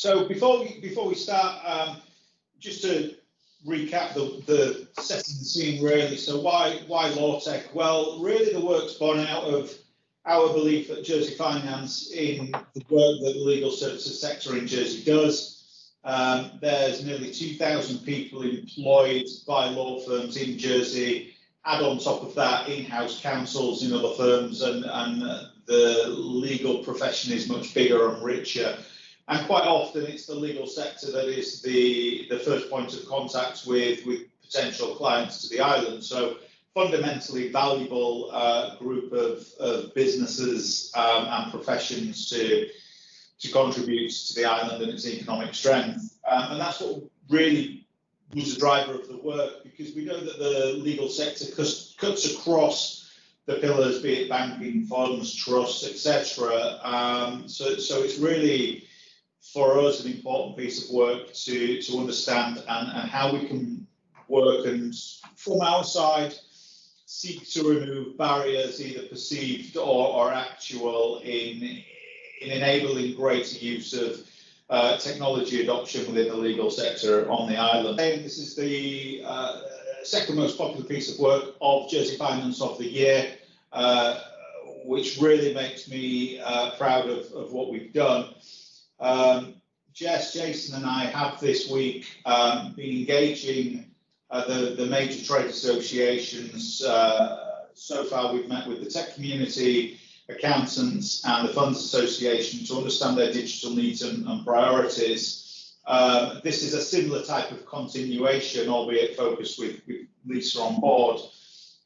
So before we start, just to recap the setting the scene really. So why Lawtech? Well, really the work's born out of our belief at Jersey Finance in the work that the legal services sector in Jersey does. There's nearly 2,000 people employed by law firms in Jersey. Add on top of that in-house counsels in other firms, and the legal profession is much bigger and richer. And quite often it's the legal sector that is the first point of contact with potential clients to the island. So fundamentally valuable group of businesses and professions to contribute to the island and its economic strength. And that's what really was the driver of the work, because we know that the legal sector cuts across the pillars, be it banking, funds, trusts, etc. So it's really, for us, an important piece of work to understand and how we can work and, from our side, seek to remove barriers, either perceived or actual, in enabling greater use of technology adoption within the legal sector on the island. And this is the second most popular piece of work of Jersey Finance of the year, which really makes me proud of what we've done. Jess, Jason and I have this week been engaging the major trade associations. So far we've met with the tech community, accountants and the Funds Association to understand their digital needs and priorities. This is a similar type of continuation, albeit focused with Lisa on board.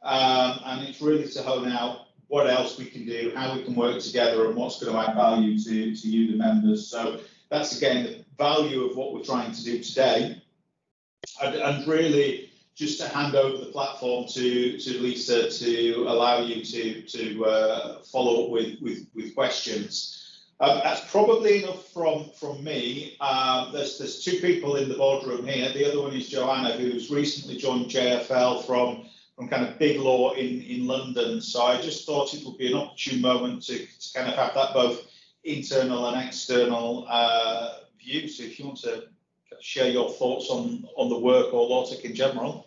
And it's really to hone out what else we can do, how we can work together, and what's going to add value to you, the members. So that's, again, the value of what we're trying to do today. And really just to hand over the platform to Lisa to allow you to follow up with questions. That's probably enough from me. There's two people in the boardroom here. The other one is Joanna, who's recently joined JFL from kind of big law in London. So I just thought it would be an opportune moment to kind of have that both internal and external view. So if you want to share your thoughts on the work or Lawtech in general.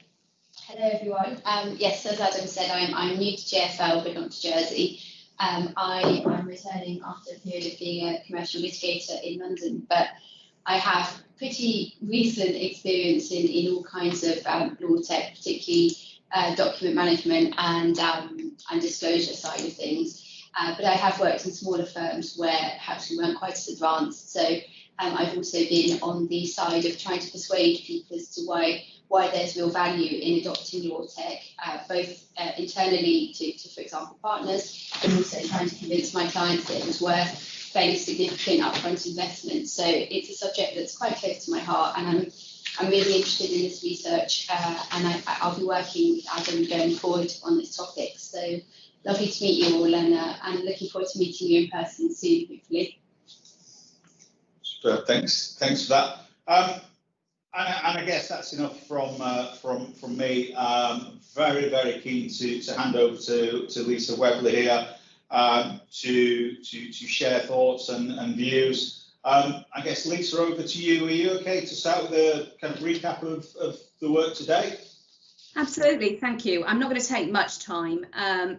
Hello everyone. Yes, as Adam said, I'm new to JFL but not to Jersey. I'm returning after a period of being a commercial litigator in London, but I have pretty recent experience in all kinds of Lawtech, particularly document management and disclosure side of things. But I have worked in smaller firms where perhaps we weren't quite as advanced. So I've also been on the side of trying to persuade people as to why there's real value in adopting Lawtech, both internally to, for example, partners, but also trying to convince my clients that it was worth fairly significant upfront investment. So it's a subject that's quite close to my heart, and I'm really interested in this research, and I'll be working with Adam going forward on this topic. So lovely to meet you all, and looking forward to meeting you in person soon, hopefully. Super, thanks for that. And I guess that's enough from me. Very, very keen to hand over to Lisa Webley here to share thoughts and views. I guess, Lisa, over to you. Are you okay to start with a kind of recap of the work today? Absolutely, thank you. I'm not going to take much time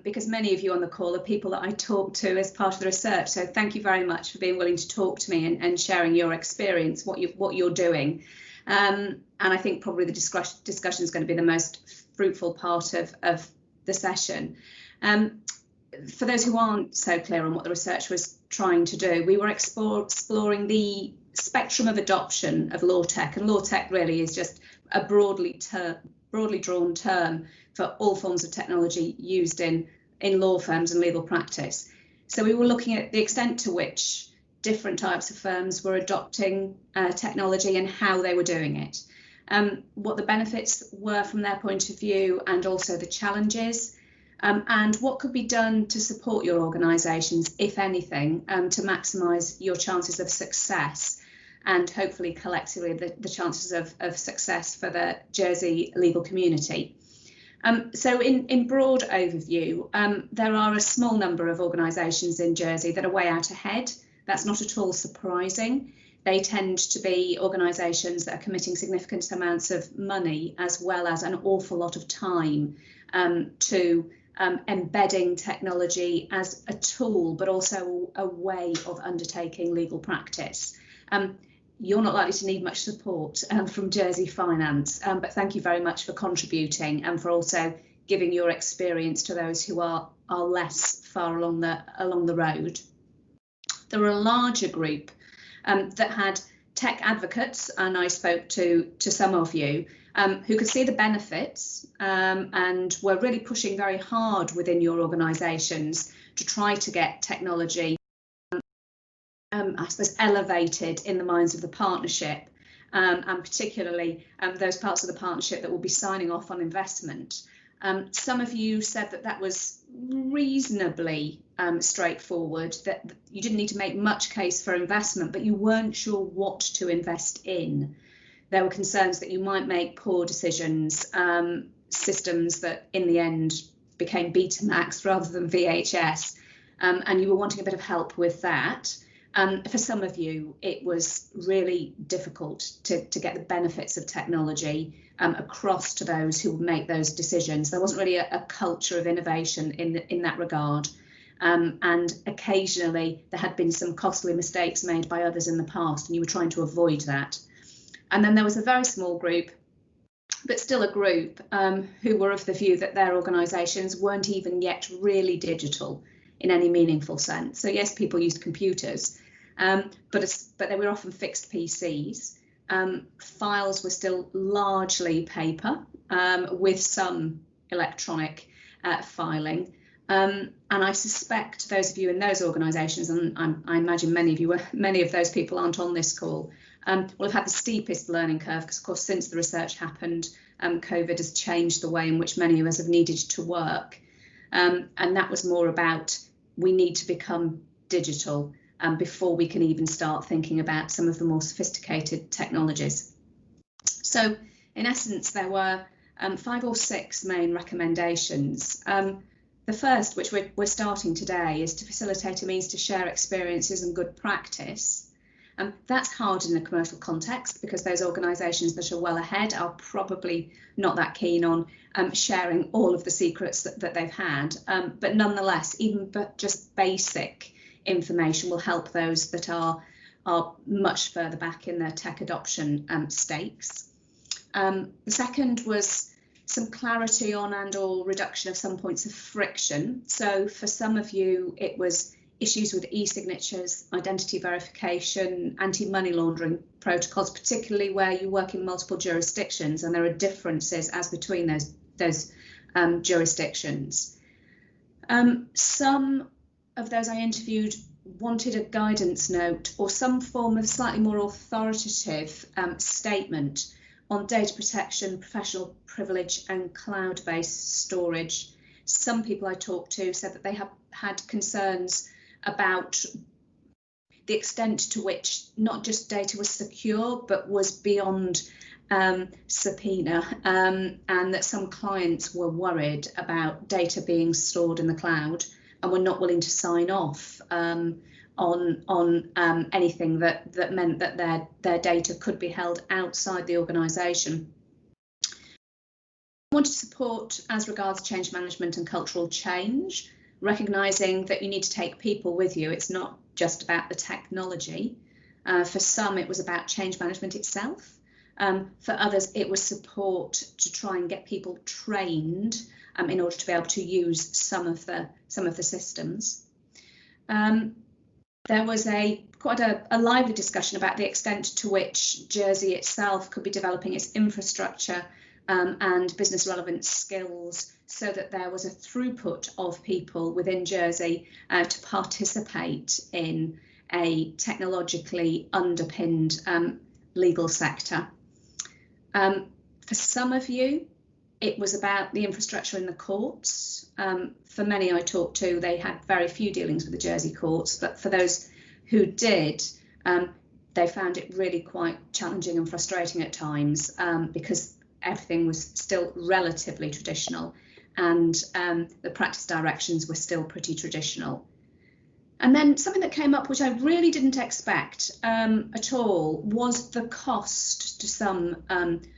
because many of you on the call are people that I talk to as part of the research. So thank you very much for being willing to talk to me and sharing your experience, what you're doing. And I think probably the discussion is going to be the most fruitful part of the session. For those who aren't so clear on what the research was trying to do, we were exploring the spectrum of adoption of Lawtech, and Lawtech really is just a broadly drawn term for all forms of technology used in law firms and legal practice. So we were looking at the extent to which different types of firms were adopting technology and how they were doing it, what the benefits were from their point of view, and also the challenges, and what could be done to support your organisations, if anything, to maximise your chances of success, and hopefully collectively the chances of success for the Jersey legal community. So in broad overview, there are a small number of organisations in Jersey that are way out ahead. That's not at all surprising. They tend to be organisations that are committing significant amounts of money as well as an awful lot of time to embedding technology as a tool, but also a way of undertaking legal practice. You're not likely to need much support from Jersey Finance, but thank you very much for contributing and for also giving your experience to those who are less far along the road. There were a larger group that had tech advocates, and I spoke to some of you who could see the benefits and were really pushing very hard within your organisations to try to get technology I suppose elevated in the minds of the partnership, and particularly those parts of the partnership that will be signing off on investment. Some of you said that was reasonably straightforward, that you didn't need to make much case for investment, but you weren't sure what to invest in. There were concerns that you might make poor decisions, systems that in the end became Betamax rather than VHS, and you were wanting a bit of help with that. For some of you, it was really difficult to get the benefits of technology across to those who would make those decisions. There wasn't really a culture of innovation in that regard. And occasionally there had been some costly mistakes made by others in the past, and you were trying to avoid that. And then there was a very small group, but still a group, who were of the view that their organisations weren't even yet really digital in any meaningful sense. So yes, people used computers, but they were often fixed PCs. Files were still largely paper, with some electronic filing. And I suspect those of you in those organisations, and I imagine many of those people aren't on this call, will have had the steepest learning curve, because of course since the research happened, COVID has changed the way in which many of us have needed to work. And that was more about, we need to become digital before we can even start thinking about some of the more sophisticated technologies. So in essence, there were 5 or 6 main recommendations. The first, which we're starting today, is to facilitate a means to share experiences and good practice. That's hard in a commercial context, because those organisations that are well ahead are probably not that keen on sharing all of the secrets that they've had. But nonetheless, even just basic information will help those that are much further back in their tech adoption stakes. The second was some clarity on and/or reduction of some points of friction. So for some of you, it was issues with e-signatures, identity verification, anti-money laundering protocols, particularly where you work in multiple jurisdictions and there are differences as between those jurisdictions. Some of those I interviewed wanted a guidance note or some form of slightly more authoritative statement on data protection, professional privilege and cloud-based storage. Some people I talked to said that they have had concerns about the extent to which not just data was secure, but was beyond subpoena, and that some clients were worried about data being stored in the cloud and were not willing to sign off on anything that meant that their data could be held outside the organisation. I wanted support as regards change management and cultural change, recognising that you need to take people with you. It's not just about the technology. For some, it was about change management itself. For others, it was support to try and get people trained in order to be able to use some of the systems. There was quite a lively discussion about the extent to which Jersey itself could be developing its infrastructure and business relevant skills, so that there was a throughput of people within Jersey to participate in a technologically underpinned legal sector. For some of you, it was about the infrastructure in the courts. For many I talked to, they had very few dealings with the Jersey courts, but for those who did, they found it really quite challenging and frustrating at times, because everything was still relatively traditional and the practice directions were still pretty traditional. And then something that came up, which I really didn't expect at all, was the cost to some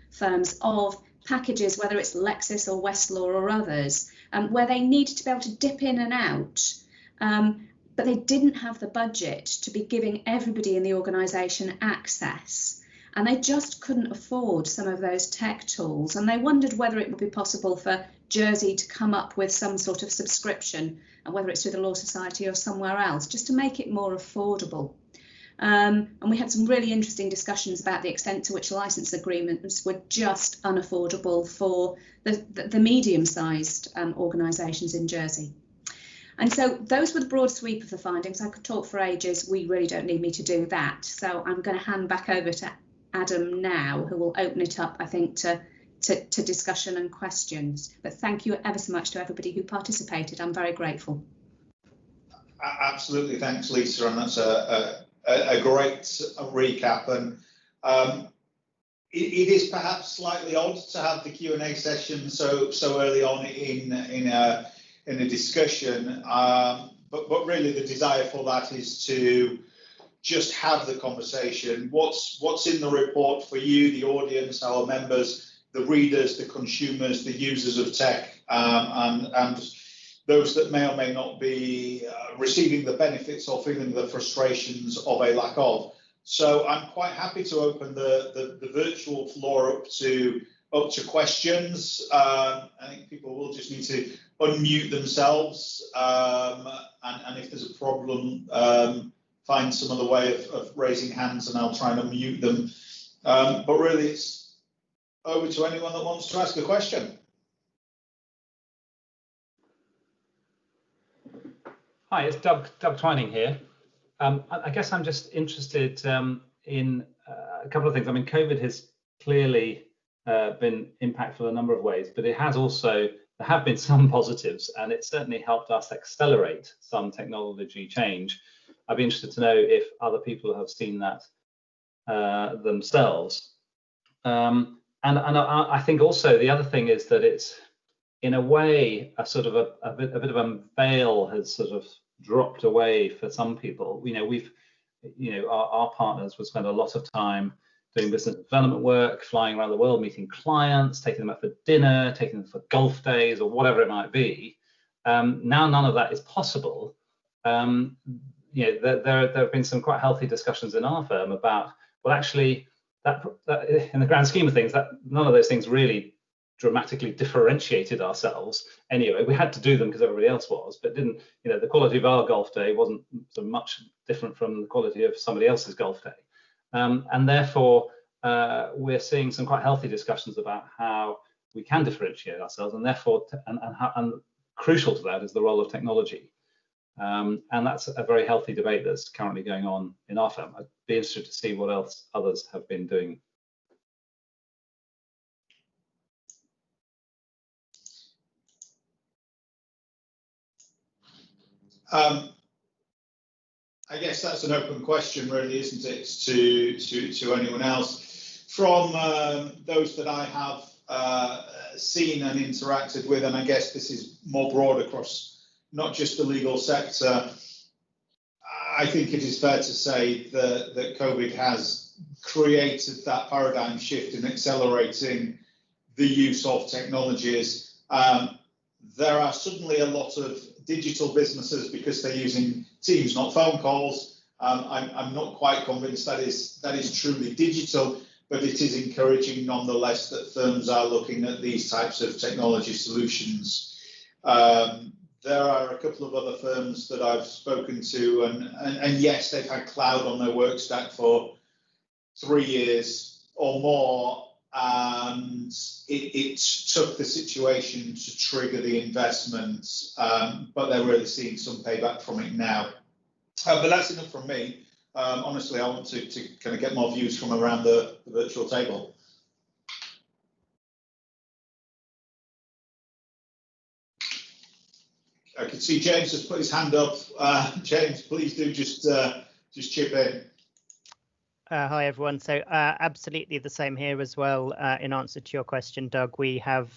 firms of packages, whether it's Lexis or Westlaw or others, where they needed to be able to dip in and out, but they didn't have the budget to be giving everybody in the organisation access. And they just couldn't afford some of those tech tools. And they wondered whether it would be possible for Jersey to come up with some sort of subscription, whether it's through the Law Society or somewhere else, just to make it more affordable. And we had some really interesting discussions about the extent to which license agreements were just unaffordable for the medium-sized organisations in Jersey. And so those were the broad sweep of the findings. I could talk for ages. We really don't need me to do that. So I'm going to hand back over to Adam now, who will open it up, I think, to discussion and questions. But thank you ever so much to everybody who participated. I'm very grateful. Absolutely, thanks, Lisa, and that's a great recap. And it is perhaps slightly odd to have the Q&A session so early on in a discussion, but really the desire for that is to just have the conversation. What's in the report for you, the audience, our members, the readers, the consumers, the users of tech, and those that may or may not be receiving the benefits or feeling the frustrations of a lack of. So I'm quite happy to open the virtual floor up to questions. I think people will just need to unmute themselves, and if there's a problem, find some other way of raising hands, and I'll try and unmute them. But really, it's over to anyone that wants to ask a question. Hi, it's Doug Twining here. I guess I'm just interested in a couple of things. I mean, COVID has clearly been impactful in a number of ways, but it has also, there have been some positives, and it certainly helped us accelerate some technology change. I'd be interested to know if other people have seen that themselves. And I think also the other thing is that it's, in a way, a sort of a bit of a veil has sort of dropped away for some people. Our partners would spend a lot of time doing business development work, flying around the world, meeting clients, taking them out for dinner, taking them for golf days, or whatever it might be. Now none of that is possible. There have been some quite healthy discussions in our firm about, well, actually, that in the grand scheme of things, that none of those things really dramatically differentiated ourselves. Anyway, we had to do them because everybody else was, but didn't, the quality of our golf day wasn't so much different from the quality of somebody else's golf day. And therefore, we're seeing some quite healthy discussions about how we can differentiate ourselves, and therefore, and crucial to that is the role of technology. And that's a very healthy debate that's currently going on in our firm. I'd be interested to see what else others have been doing. I guess that's an open question, really, isn't it, to anyone else? From those that I have seen and interacted with, and I guess this is more broad across not just the legal sector, I think it is fair to say that COVID has created that paradigm shift in accelerating the use of technologies. There are suddenly a lot of digital businesses because they're using Teams, not phone calls. I'm not quite convinced that is truly digital, but it is encouraging nonetheless that firms are looking at these types of technology solutions. There are a couple of other firms that I've spoken to, and yes, they've had cloud on their work stack for 3 years or more, and it took the situation to trigger the investment, but they're really seeing some payback from it now. But that's enough from me. Honestly, I want to kind of get more views from around the virtual table. I can see James has put his hand up. James, please do just chip in. Hi, everyone. So absolutely the same here as well. In answer to your question, Doug, we have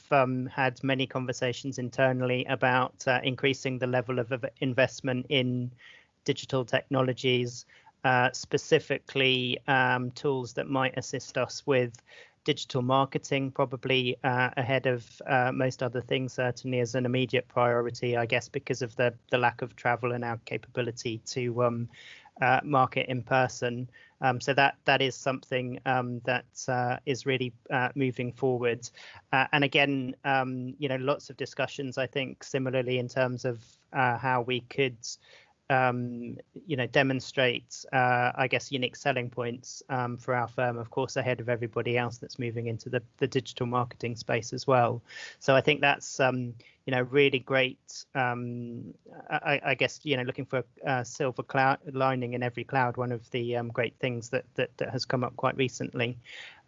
had many conversations internally about increasing the level of investment in digital technologies, specifically tools that might assist us with digital marketing, probably ahead of most other things, certainly as an immediate priority, I guess, because of the lack of travel and our capability to market in person. So that is something that is really moving forward. And again, lots of discussions, I think, similarly in terms of how we could demonstrate, I guess, unique selling points for our firm, of course, ahead of everybody else that's moving into the digital marketing space as well. So I think that's, really great. I guess, looking for a silver cloud lining in every cloud, one of the great things that has come up quite recently.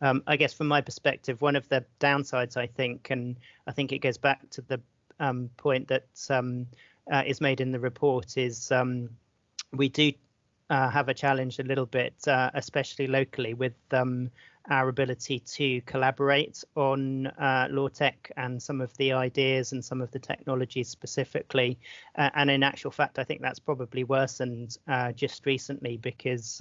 I guess from my perspective, one of the downsides, I think, and I think it goes back to the point that is made in the report, is we do have a challenge a little bit, especially locally, with our ability to collaborate on Lawtech and some of the ideas and some of the technologies specifically. And in actual fact, I think that's probably worsened just recently because,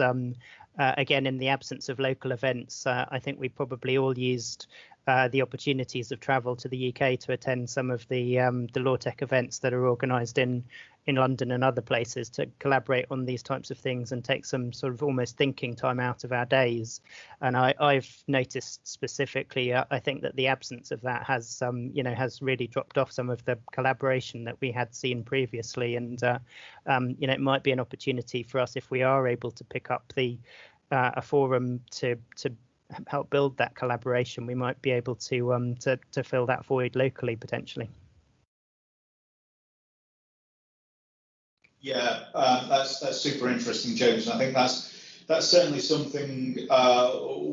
again, in the absence of local events, I think we probably all used the opportunities of travel to the UK to attend some of the Lawtech events that are organised in London and other places to collaborate on these types of things and take some sort of almost thinking time out of our days. And I've noticed specifically, I think that the absence of that has has really dropped off some of the collaboration that we had seen previously. And it might be an opportunity for us, if we are able to pick up a forum to help build that collaboration, we might be able to fill that void locally potentially. Yeah, that's super interesting, James. And I think that's certainly something,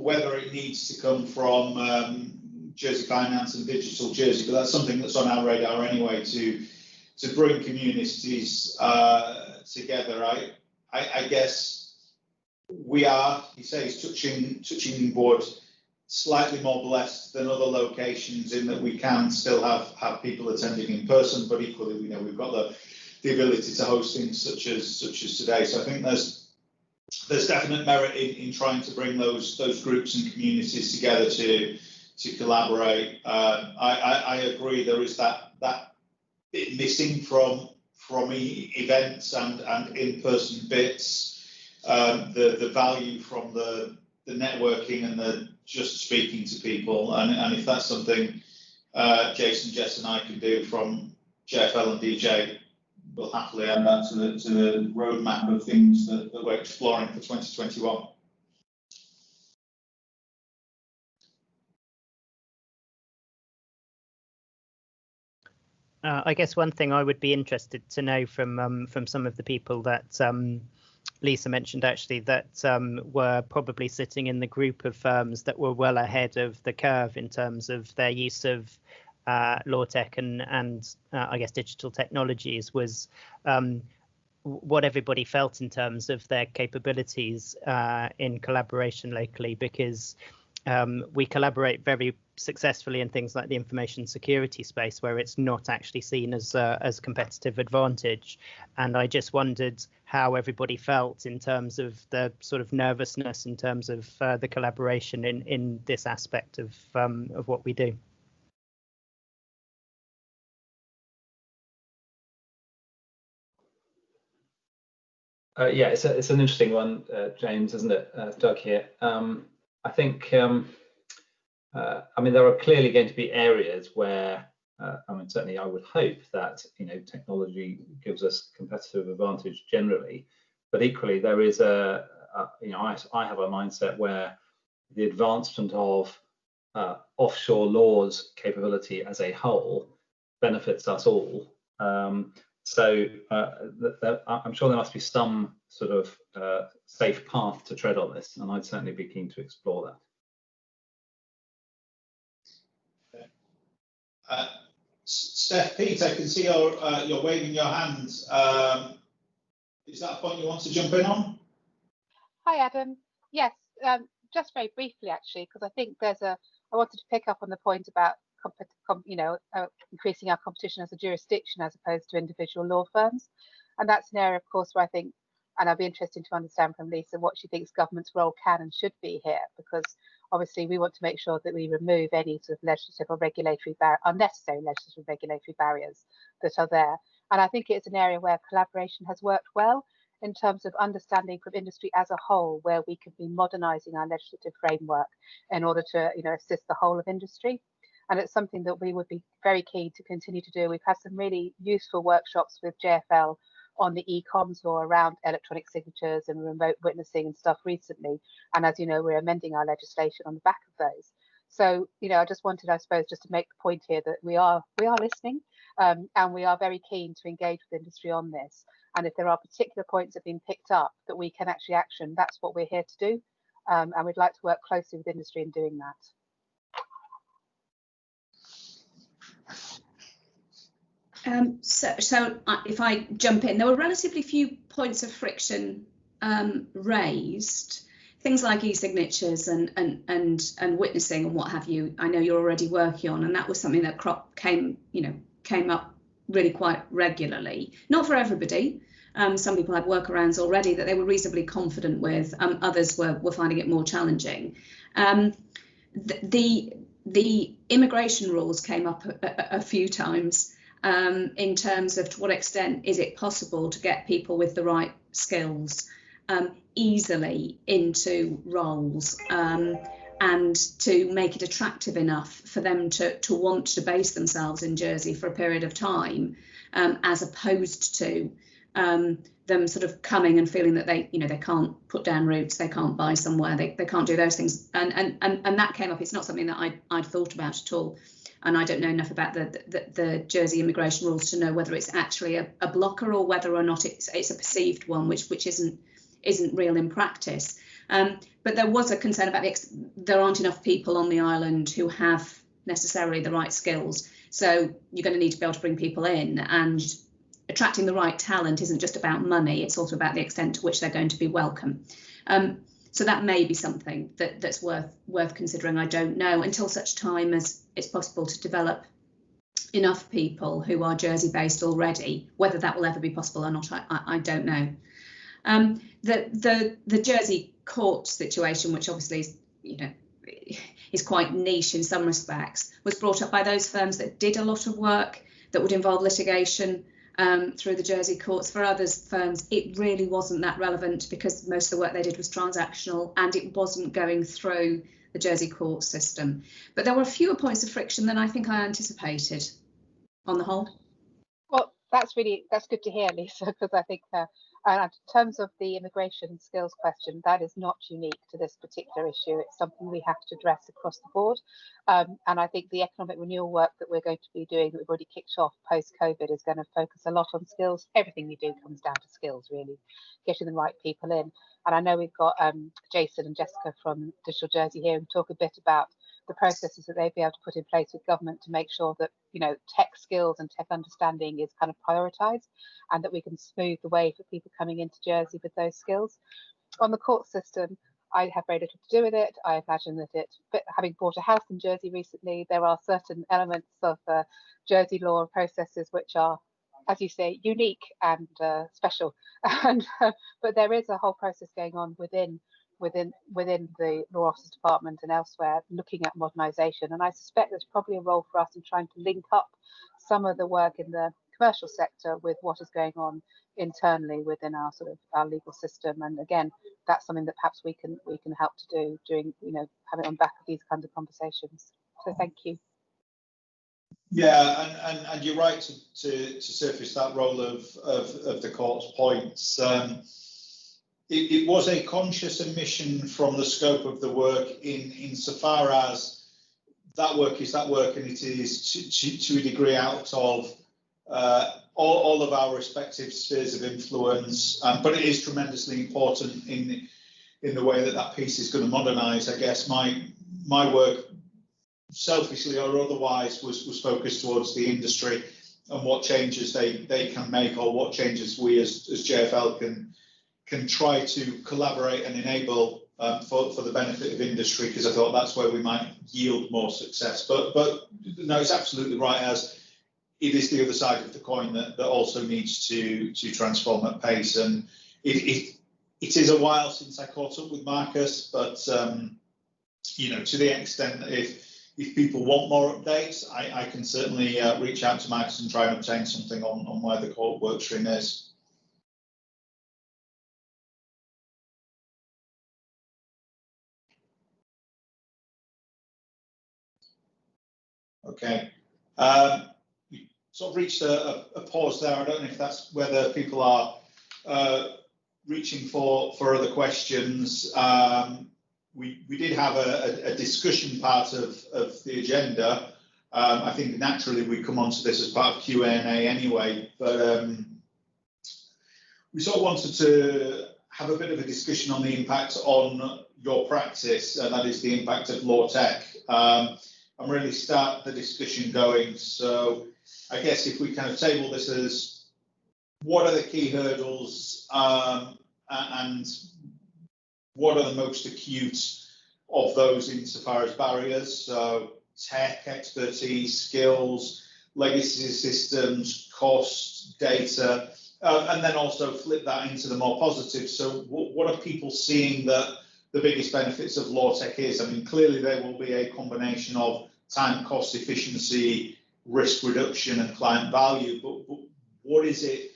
whether it needs to come from Jersey Finance and Digital Jersey, but that's something that's on our radar anyway, to bring communities together. I guess we are, he says, touching wood, slightly more blessed than other locations in that we can still have people attending in person, but equally we know we've got the ability to host things such as today. So I think there's definite merit in trying to bring those groups and communities together to collaborate. I agree, there is that bit missing from events and in-person bits. The value from the networking and the just speaking to people, and if that's something Jason, Jess and I can do from JFL and DJ, we'll happily add that to the roadmap of things that we're exploring for 2021. I guess one thing I would be interested to know from some of the people that Lisa mentioned, actually, that were probably sitting in the group of firms that were well ahead of the curve in terms of their use of Lawtech and I guess digital technologies, was what everybody felt in terms of their capabilities in collaboration locally, because we collaborate very successfully in things like the information security space, where it's not actually seen as competitive advantage. And I just wondered how everybody felt in terms of the sort of nervousness in terms of the collaboration in this aspect of what we do. Yeah, it's an interesting one, James, isn't it? Doug here. I think, I mean, there are clearly going to be areas where, I mean, certainly I would hope that, technology gives us competitive advantage generally, but equally there is I have a mindset where the advancement of offshore laws capability as a whole benefits us all. So I'm sure there must be some sort of safe path to tread on this, and I'd certainly be keen to explore that. Steph, Pete, I can see you're waving your hands. Is that a point you want to jump in on? Hi, Adam. Yes, just very briefly, actually, because I think I wanted to pick up on the point about increasing our competition as a jurisdiction as opposed to individual law firms, and that's an area, of course, where I think And I'd be interested to understand from Lisa what she thinks government's role can and should be here, because obviously we want to make sure that we remove any sort of legislative or regulatory unnecessary legislative regulatory barriers that are there. And I think it's an area where collaboration has worked well in terms of understanding from industry as a whole, where we could be modernising our legislative framework in order to, assist the whole of industry. And it's something that we would be very keen to continue to do. We've had some really useful workshops with JFL on the e-coms law around electronic signatures and remote witnessing and stuff recently. And as you know, we're amending our legislation on the back of those. So, I just wanted, I suppose, just to make the point here that we are listening, and we are very keen to engage with industry on this. And if there are particular points that have been picked up that we can actually action, that's what we're here to do. And we'd like to work closely with industry in doing that. So if I jump in, there were relatively few points of friction raised. Things like e-signatures and witnessing and what have you, I know you're already working on, and that was something that came up really quite regularly. Not for everybody. Some people had workarounds already that they were reasonably confident with. Others were finding it more challenging. The immigration rules came up a few times in terms of to what extent is it possible to get people with the right skills easily into roles and to make it attractive enough for them to want to base themselves in Jersey for a period of time, as opposed to them sort of coming and feeling that they can't put down roots, they can't buy somewhere, they can't do those things, and that came up. It's not something that I'd thought about at all, and I don't know enough about the Jersey immigration rules to know whether it's actually a blocker or whether or not it's a perceived one, which isn't real in practice. But there was a concern about there aren't enough people on the island who have necessarily the right skills, so you're going to need to be able to bring people in, and attracting the right talent isn't just about money, it's also about the extent to which they're going to be welcome. So that may be something that's worth considering. I don't know, until such time as it's possible to develop enough people who are Jersey based already. Whether that will ever be possible or not, I don't know. The Jersey court situation, which obviously is quite niche in some respects, was brought up by those firms that did a lot of work that would involve litigation through the Jersey courts. For others firms, it really wasn't that relevant because most of the work they did was transactional and it wasn't going through the Jersey court system. But there were fewer points of friction than I think I anticipated on the whole. Well, that's good to hear, Lisa, because I think in terms of the immigration skills question, that is not unique to this particular issue. It's something we have to address across the board. And I think the economic renewal work that we're going to be doing, that we've already kicked off post-COVID, is going to focus a lot on skills. Everything we do comes down to skills, really, getting the right people in. And I know we've got Jason and Jessica from Digital Jersey here and talk a bit about the processes that they'd be able to put in place with government to make sure that tech skills and tech understanding is kind of prioritised, and that we can smooth the way for people coming into Jersey with those skills. On the court system, I have very little to do with it. I imagine that having bought a house in Jersey recently, there are certain elements of Jersey law and processes which are, as you say, unique and special. But there is a whole process going on within the Law Officers Department and elsewhere, looking at modernisation. And I suspect there's probably a role for us in trying to link up some of the work in the commercial sector with what is going on internally within our our legal system. And again, that's something that perhaps we can help to do during having on back of these kinds of conversations. So thank you. Yeah, and you're right to surface that role of the court's points. It was a conscious omission from the scope of the work insofar as that work is that work, and it is to a degree out of all of our respective spheres of influence, but it is tremendously important in the way that piece is going to modernise. I guess my work, selfishly or otherwise, was focused towards the industry and what changes they can make, or what changes we as JFL can try to collaborate and enable for the benefit of industry, because I thought that's where we might yield more success. But no, it's absolutely right, as it is the other side of the coin that also needs to transform at pace. And it is a while since I caught up with Marcus, but you know, to the extent that if people want more updates, I can certainly reach out to Marcus and try and obtain something on where the core work stream is. Okay. We sort of reached a pause there. I don't know if that's whether people are reaching for other questions. We did have a discussion part of the agenda. I think naturally we come onto this as part of Q&A anyway, but we sort of wanted to have a bit of a discussion on the impact on your practice, and that is the impact of Lawtech. And really start the discussion going. So I guess if we kind of table this as what are the key hurdles and what are the most acute of those insofar as barriers? So tech, expertise, skills, legacy systems, cost, data, and then also flip that into the more positive. So what are people seeing that the biggest benefits of Lawtech is? I mean, clearly there will be a combination of time, cost, efficiency, risk reduction, and client value. But what is it?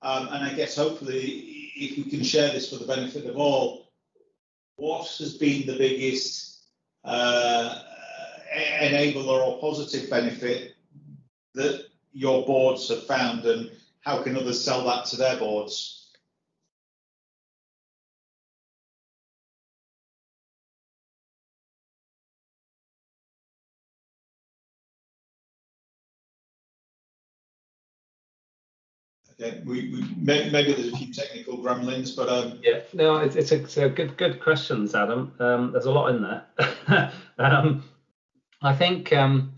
And I guess hopefully, if we can share this for the benefit of all, what has been the biggest enabler or positive benefit that your boards have found, and how can others sell that to their boards? Okay, maybe there's a few technical gremlins, but yeah, no, it's a good questions, Adam. There's a lot in there. I think from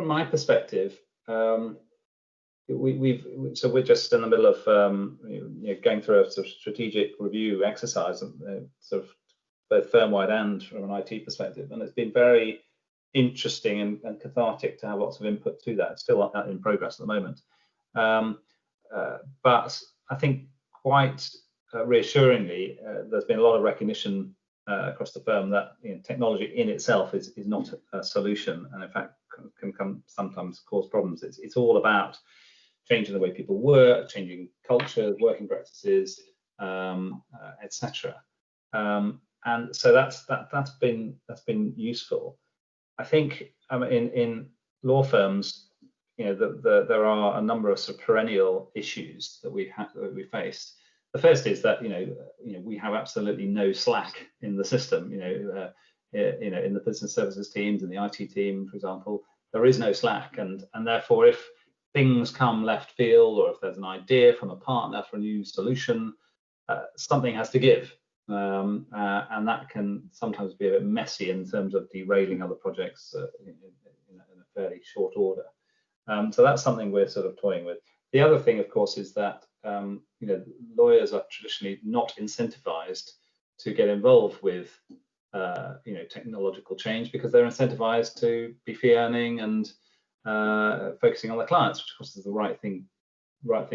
my perspective, we're just in the middle of going through a sort of strategic review exercise, sort of both firm-wide and from an IT perspective, and it's been very interesting and cathartic to have lots of input to that. It's still in progress at the moment. But I think quite reassuringly, there's been a lot of recognition across the firm that technology in itself is not a solution, and in fact can sometimes cause problems. It's all about changing the way people work, changing culture, working practices, etc. And so that's been useful. I think in law firms, there are a number of sort of perennial issues that we faced. The first is that we have absolutely no slack in the system. In the business services teams and the IT team, for example, there is no slack, and therefore if things come left field, or if there's an idea from a partner for a new solution, something has to give, and that can sometimes be a bit messy in terms of derailing other projects in a fairly short order. So that's something we're sort of toying with. The other thing, of course, is that lawyers are traditionally not incentivized to get involved with technological change, because they're incentivized to be fee earning and focusing on their clients, which of course is the right thing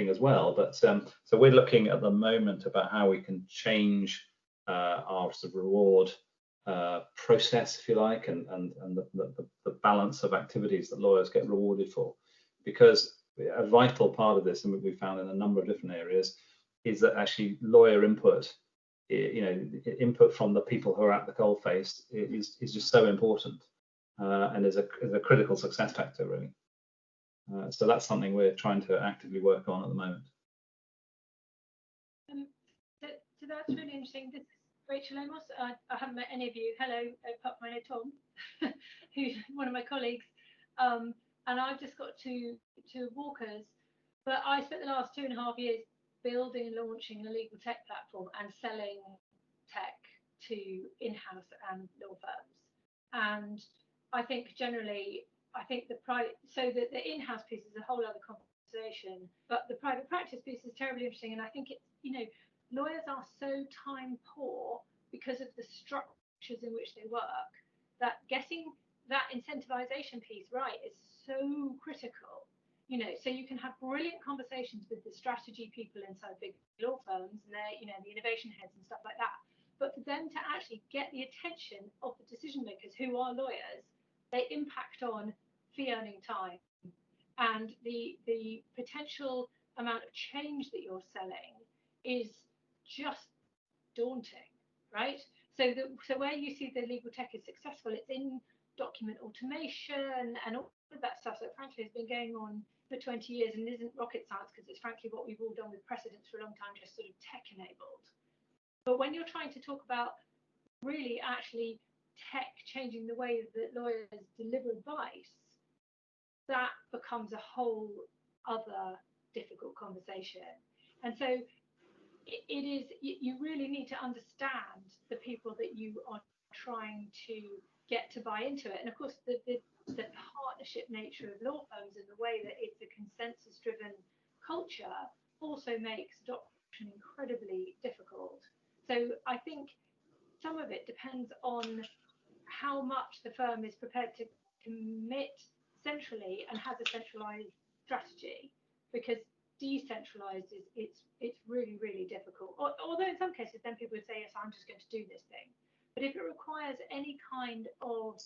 as well. But so we're looking at the moment about how we can change our sort of reward process, if you like, and the balance of activities that lawyers get rewarded for, because a vital part of this, and we found in a number of different areas, is that actually lawyer input, input from the people who are at the coalface is just so important, and is a critical success factor, really. So that's something we're trying to actively work on at the moment. So that's really interesting. This is Rachel Amos. I haven't met any of you. Hello, apart from I know Tom, who's one of my colleagues. And I've just got two Walkers, but I spent the last 2.5 years building and launching a legal tech platform and selling tech to in-house and law firms. And I think generally, the in-house piece is a whole other conversation, but the private practice piece is terribly interesting. And I think lawyers are so time poor because of the structures in which they work, that getting that incentivization piece right is so critical. You know, so you can have brilliant conversations with the strategy people inside big law firms and their, you know, the innovation heads and stuff like that. But for them to actually get the attention of the decision makers who are lawyers, they impact on fee earning time and the potential amount of change that you're selling is just daunting, right? So where you see the legal tech is successful, it's in document automation and all of that stuff that frankly has been going on for 20 years and isn't rocket science, because it's frankly what we've all done with precedents for a long time, just sort of tech enabled. But when you're trying to talk about really actually tech changing the way that lawyers deliver advice, that becomes a whole other difficult conversation. And so it is, you really need to understand the people that you are trying to get to buy into it. And of course, the partnership nature of law firms and the way that it's a consensus driven culture also makes adoption incredibly difficult. So I think some of it depends on how much the firm is prepared to commit centrally and has a centralized strategy, because decentralized is it's really, really difficult. Although in some cases then people would say, yes, I'm just going to do this thing. But if it requires any kind of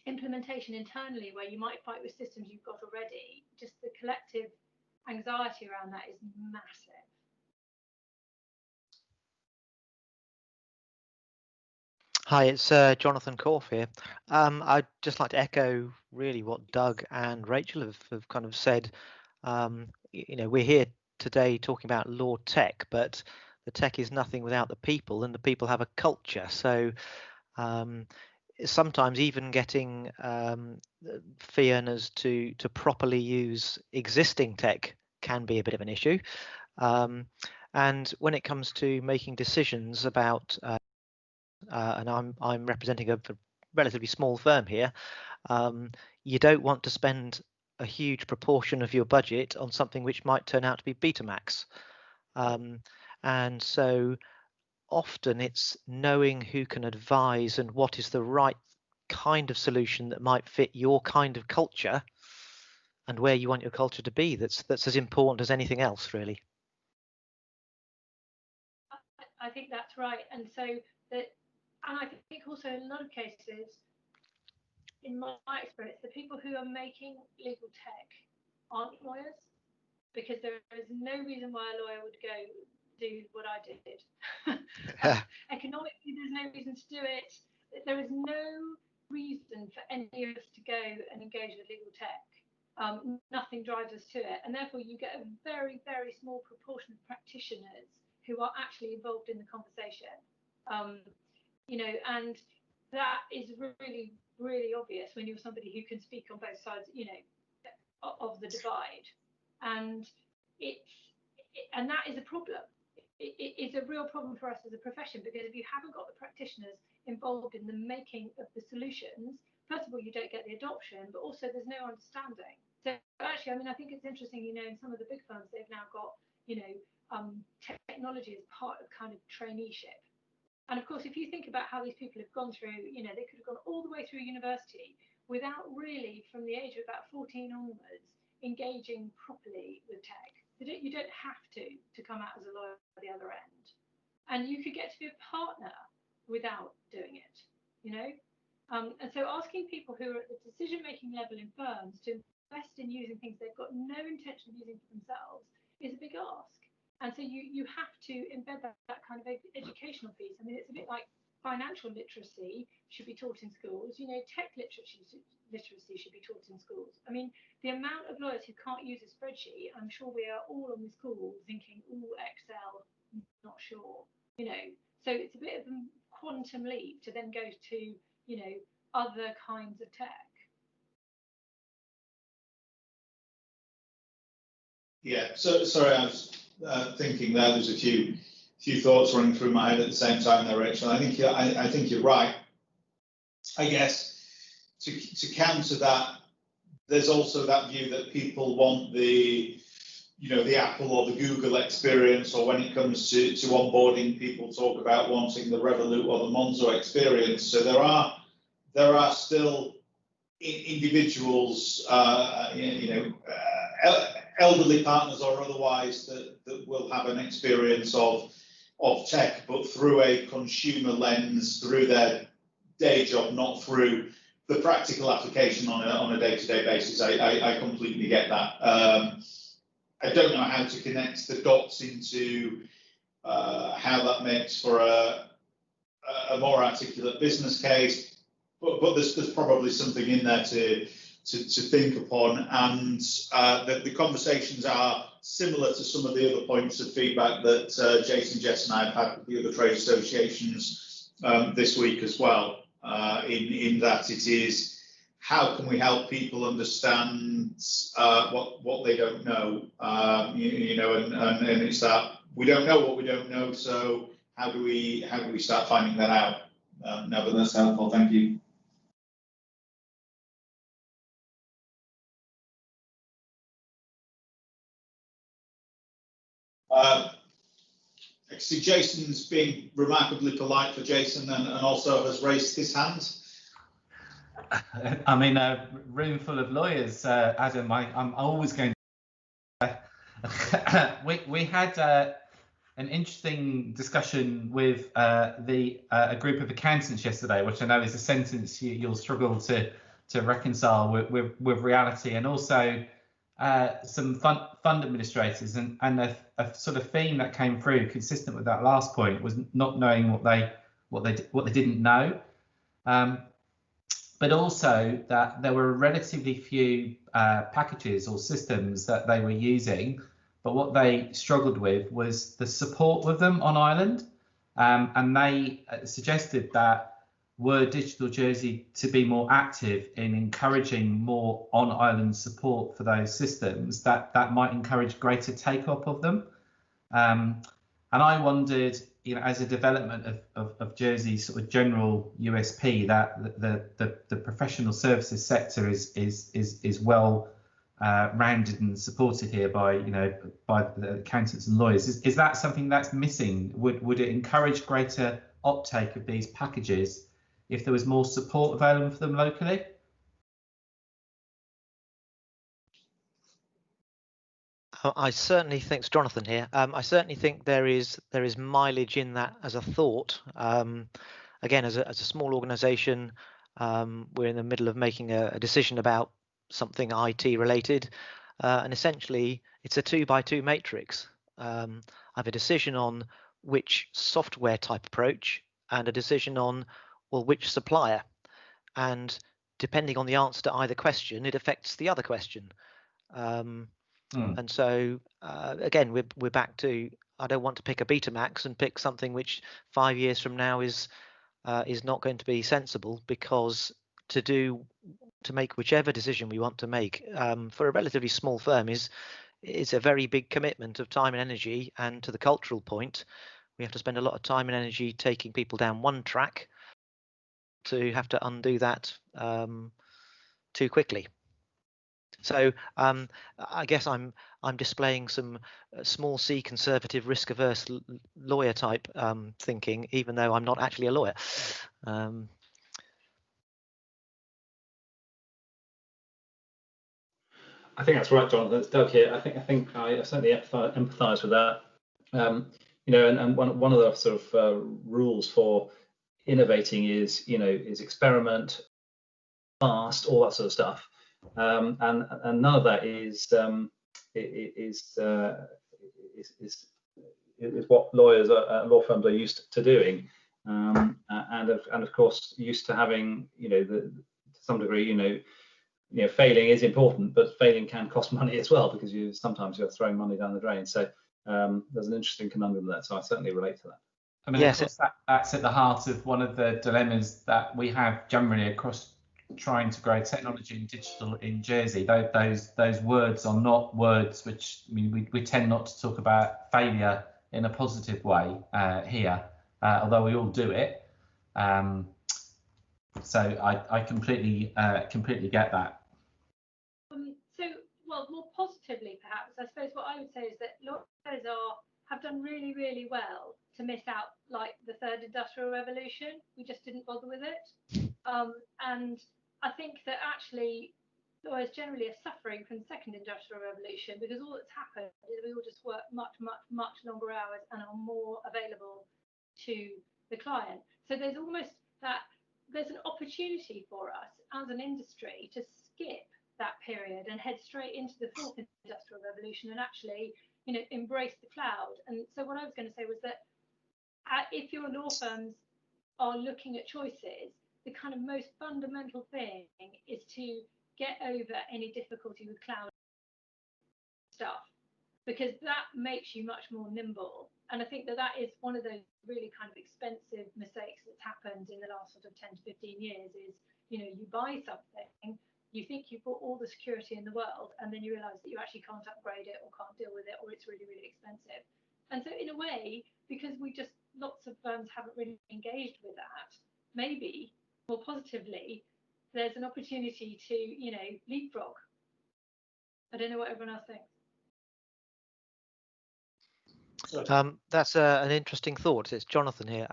implementation internally where you might fight with systems you've got already, just the collective anxiety around that is massive. Hi, it's Jonathan Korf here. I'd just like to echo really what Doug and Rachel have kind of said. You know, we're here today talking about law tech, but the tech is nothing without the people, and the people have a culture. So sometimes even getting fee earners to properly use existing tech can be a bit of an issue. And when it comes to making decisions about and I'm representing a relatively small firm here, you don't want to spend a huge proportion of your budget on something which might turn out to be Betamax. And so often it's knowing who can advise and what is the right kind of solution that might fit your kind of culture and where you want your culture to be that's as important as anything else, really. I think that's right. And so that, and I think also in a lot of cases, in my experience, the people who are making legal tech aren't lawyers, because there is no reason why a lawyer would go do what I did. Economically, there's no reason to do it. There is no reason for any of us to go and engage with legal tech. Nothing drives us to it. And therefore, you get a very, very small proportion of practitioners who are actually involved in the conversation. You know, and that is really, really obvious when you're somebody who can speak on both sides, you know, of the divide. And that is a problem. It's a real problem for us as a profession, because if you haven't got the practitioners involved in the making of the solutions, first of all, you don't get the adoption, but also there's no understanding. So actually, I mean, I think it's interesting, you know, in some of the big firms, they've now got, you know, technology as part of kind of traineeship. And of course, if you think about how these people have gone through, you know, they could have gone all the way through university without really, from the age of about 14 onwards, engaging properly with tech. You don't have to come out as a lawyer at the other end. And you could get to be a partner without doing it, you know? And so asking people who are at the decision-making level in firms to invest in using things they've got no intention of using for themselves is a big ask. And so you have to embed that kind of educational piece. I mean, it's a bit like financial literacy should be taught in schools. You know, tech literacy should be taught in schools. I mean, the amount of lawyers who can't use a spreadsheet, I'm sure we are all on this call thinking, oh, Excel, not sure. You know, so it's a bit of a quantum leap to then go to, you know, other kinds of tech. Yeah, so sorry, I was thinking there's a few thoughts running through my head at the same time there, Rachel. I think you're right. I guess to counter that, there's also that view that people want the, you know, the Apple or the Google experience, or when it comes to onboarding, people talk about wanting the Revolut or the Monzo experience. So there are still individuals, elderly partners or otherwise that will have an experience of tech, but through a consumer lens, through their day job, not through the practical application on a day-to-day basis. I completely get that. I don't know how to connect the dots into how that makes for a more articulate business case, but there's probably something in there to think upon, and the conversations are similar to some of the other points of feedback that Jason, Jess, and I have had with the other trade associations this week as well. In that it is, how can we help people understand what they don't know, and it's that we don't know what we don't know, so how do we start finding that out? No, but that's helpful. Thank you. I see Jason's being remarkably polite for Jason, and also has raised his hand. I'm in a room full of lawyers, Adam. I'm always going to... we had an interesting discussion with a group of accountants yesterday, which I know is a sentence you'll struggle to reconcile with reality, and also some fund administrators, and a sort of theme that came through consistent with that last point was not knowing what they didn't know, but also that there were relatively few packages or systems that they were using, but what they struggled with was the support with them on Ireland, and they suggested that were Digital Jersey to be more active in encouraging more on-island support for those systems, that might encourage greater take-up of them. And I wondered, as a development of Jersey's sort of general USP, that the professional services sector is well rounded and supported here by the accountants and lawyers. Is that something that's missing? Would it encourage greater uptake of these packages if there was more support available for them locally? I certainly think, it's Jonathan here. I certainly think there is mileage in that as a thought. Again, as a small organisation, we're in the middle of making a decision about something IT related, and essentially it's a 2x2 matrix. I have a decision on which software type approach and a decision on, well, which supplier, and depending on the answer to either question, it affects the other question. And so again, we're back to, I don't want to pick a Betamax and pick something which 5 years from now is not going to be sensible, because to make whichever decision we want to make for a relatively small firm is a very big commitment of time and energy. And to the cultural point, we have to spend a lot of time and energy taking people down one track to have to undo that too quickly. So I guess I'm displaying some small c conservative, risk averse lawyer type thinking, even though I'm not actually a lawyer. I think that's right, Jonathan. It's Doug here. I think I certainly empathise with that. And one of the sort of rules for innovating is experiment fast, all that sort of stuff. And none of that is what lawyers at law firms are used to doing, and of course used to having to some degree failing is important, but failing can cost money as well, because sometimes you're throwing money down the drain. So there's an interesting conundrum there. So I certainly relate to that. I mean, yes, of course, that's at the heart of one of the dilemmas that we have generally across trying to grow technology and digital in Jersey. Those words are not words which, I mean, we tend not to talk about failure in a positive way here, although we all do it. So I completely get that. Well, more positively, perhaps, I suppose what I would say is that lawyers have done really, really well to miss out, like, the third industrial revolution. We just didn't bother with it. And I think that actually lawyers generally are suffering from the second industrial revolution, because all that's happened is we all just work much longer hours and are more available to the client. So there's almost that, there's an opportunity for us as an industry to skip that period and head straight into the fourth industrial revolution and actually, you know, embrace the cloud. And so what I was going to say was that if your law firms are looking at choices, the kind of most fundamental thing is to get over any difficulty with cloud stuff, because that makes you much more nimble. And I think that that is one of those really kind of expensive mistakes that's happened in the last sort of 10 to 15 years is, you know, you buy something, you think you've got all the security in the world, and then you realize that you actually can't upgrade it or can't deal with it, or it's really, really expensive. And so in a way, because lots of firms haven't really engaged with that, maybe more positively, there's an opportunity to, you know, leapfrog. I don't know what everyone else thinks. That's an interesting thought. It's Jonathan here.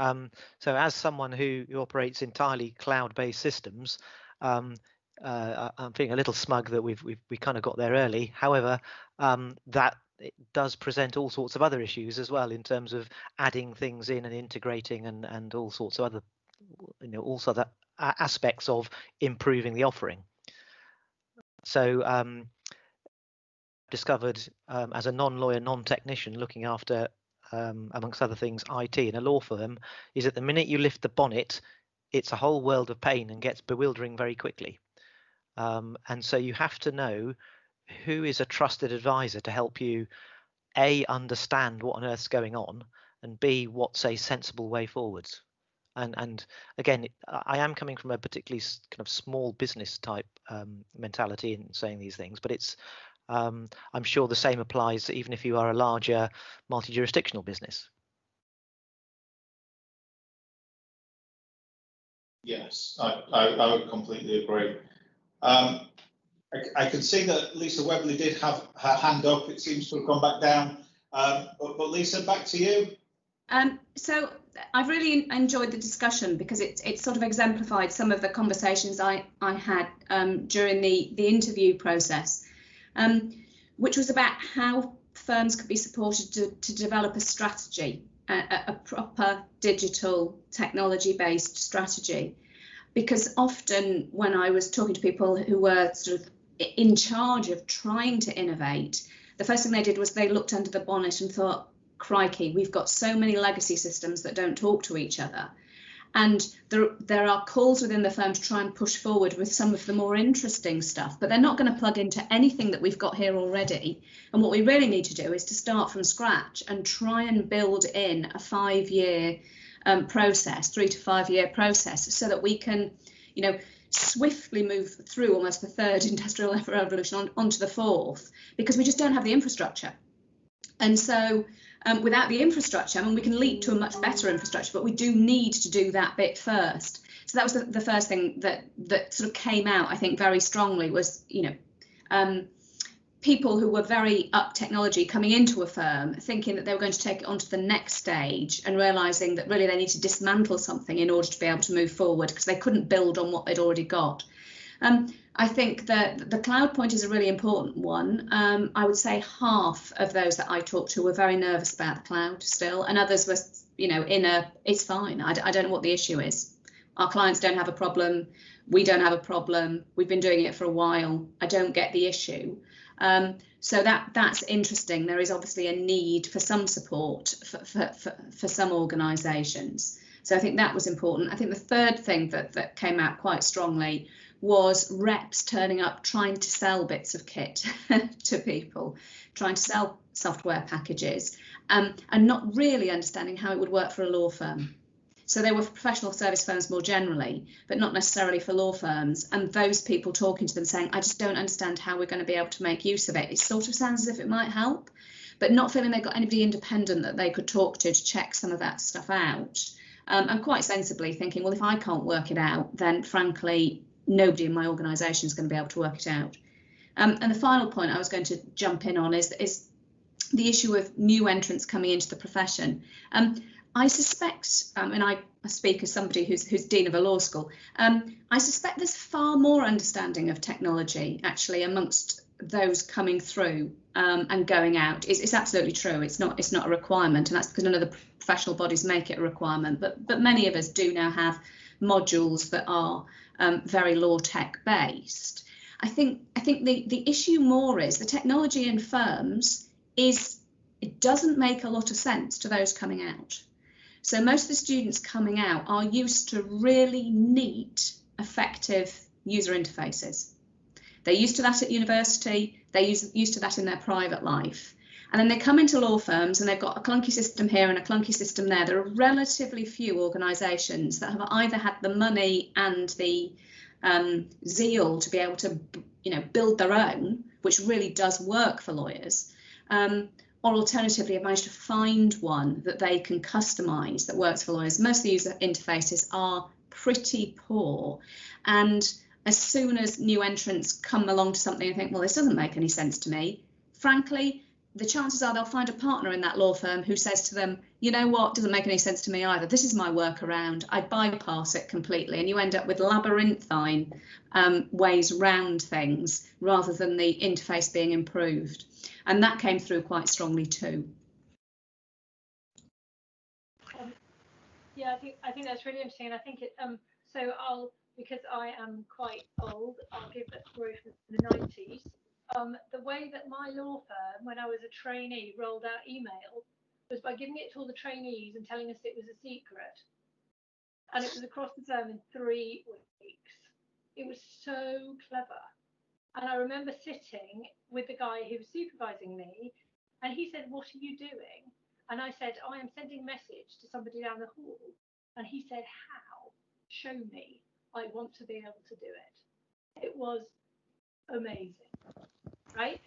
So as someone who operates entirely cloud-based systems, I'm feeling a little smug that we kind of got there early. However, that it does present all sorts of other issues as well in terms of adding things in and integrating and all sorts of other, you know, also other aspects of improving the offering. So discovered as a non-lawyer, non-technician looking after, amongst other things, IT in a law firm, is that the minute you lift the bonnet, it's a whole world of pain and gets bewildering very quickly. And so you have to know who is a trusted advisor to help you, A, understand what on earth's going on, and B, what's a sensible way forwards. And again, I am coming from a particularly kind of small business type mentality in saying these things, but it's I'm sure the same applies even if you are a larger multi-jurisdictional business. Yes, I would completely agree. I can see that Lisa Webley did have her hand up. It seems to have gone back down. But Lisa, back to you. So I've really enjoyed the discussion because it sort of exemplified some of the conversations I had during the interview process, which was about how firms could be supported to develop a strategy, a proper digital technology-based strategy. Because often when I was talking to people who were sort of in charge of trying to innovate, the first thing they did was they looked under the bonnet and thought, crikey, we've got so many legacy systems that don't talk to each other. And there are calls within the firm to try and push forward with some of the more interesting stuff, but they're not going to plug into anything that we've got here already. And what we really need to do is to start from scratch and try and build in a 5-year process, 3 to 5 year process, so that we can, you know, swiftly move through almost the third industrial revolution onto the fourth, because we just don't have the infrastructure. And so without the infrastructure, I mean, we can leap to a much better infrastructure, but we do need to do that bit first. So that was the first thing that sort of came out, I think, very strongly was, you know, people who were very up technology coming into a firm thinking that they were going to take it on to the next stage and realizing that really they need to dismantle something in order to be able to move forward because they couldn't build on what they'd already got. I think that the cloud point is a really important one. I would say half of those that I talked to were very nervous about the cloud still, and others were, you know, it's fine. I don't know what the issue is. Our clients don't have a problem. We don't have a problem. We've been doing it for a while. I don't get the issue. So that's interesting. There is obviously a need for some support for some organisations. So I think that was important. I think the third thing that came out quite strongly was reps turning up trying to sell bits of kit to people, trying to sell software packages, and not really understanding how it would work for a law firm. So they were for professional service firms more generally, but not necessarily for law firms. And those people talking to them saying, I just don't understand how we're going to be able to make use of it. It sort of sounds as if it might help, but not feeling they've got anybody independent that they could talk to check some of that stuff out. And quite sensibly thinking, well, if I can't work it out, then frankly, nobody in my organisation is going to be able to work it out. And the final point I was going to jump in on is the issue of new entrants coming into the profession. I suspect, and I speak as somebody who's dean of a law school, I suspect there's far more understanding of technology actually amongst those coming through and going out. It's absolutely true. It's not a requirement, and that's because none of the professional bodies make it a requirement. But many of us do now have modules that are very Lawtech based. I think the issue more is the technology in firms it doesn't make a lot of sense to those coming out. So most of the students coming out are used to really neat, effective user interfaces. They're used to that at university, they're used to that in their private life. And then they come into law firms and they've got a clunky system here and a clunky system there. There are relatively few organisations that have either had the money and the zeal to be able to, build their own, which really does work for lawyers, or alternatively have managed to find one that they can customise that works for lawyers. Most of the user interfaces are pretty poor, and as soon as new entrants come along to something and think, well, this doesn't make any sense to me, frankly, the chances are they'll find a partner in that law firm who says to them, you know what, doesn't make any sense to me either. This is my workaround. I bypass it completely. And you end up with labyrinthine ways round things rather than the interface being improved. And that came through quite strongly too. Yeah, I think that's really interesting. And I think because I am quite old, I'll give that story from the 90s. The way that my law firm, when I was a trainee, rolled out email was by giving it to all the trainees and telling us it was a secret. And it was across the firm in 3 weeks. It was so clever. And I remember sitting with the guy who was supervising me, and he said, "What are you doing?" And I said, "I am sending a message to somebody down the hall." And he said, "How? Show me. I want to be able to do it." It was amazing, right?